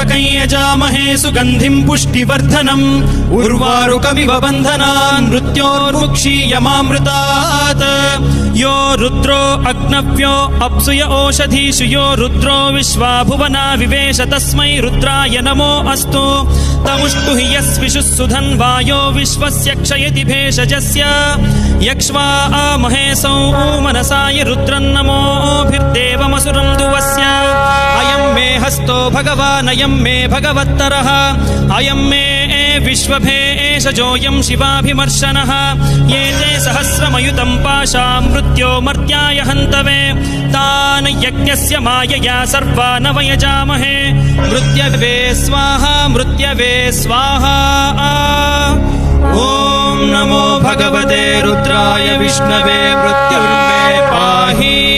त्र्यम्बकं यजामहे सुगन्धिं पुष्टिवर्धनम् उर्वारुकमिव बन्धनान् मृत्योर्मुक्षीयमामृतात् यो रुद्रो अग्नव्यो अप्सुय ओषधीषु यो रुद्रो विश्वा भुवना विवेश तस्मै रुद्राय नमो अस्तु तमुष्टु हि यस्विषुः सुधन्वायो विश्वस्य क्षयति भेषजस्य यक्ष्वा महेशौ मनसाय रुद्रन्नमोभिर्देवमसुरं दुवस्य अयं मे हस्तो भगवान् अयं मे भगवत्तरः अयं मे विश्वभेषजोऽयं शिवाभिमर्शनः ये ते सहस्रमयुतं पाशां मृत्यो मर्त्याय हन्तवे तान् यज्ञस्य मायया सर्वान् वयजामहे मृत्यवे स्वाहा मृत्यवे स्वाहा ॐ नमो भगवते रुद्राय विष्णवे मृत्युर्मे पाहि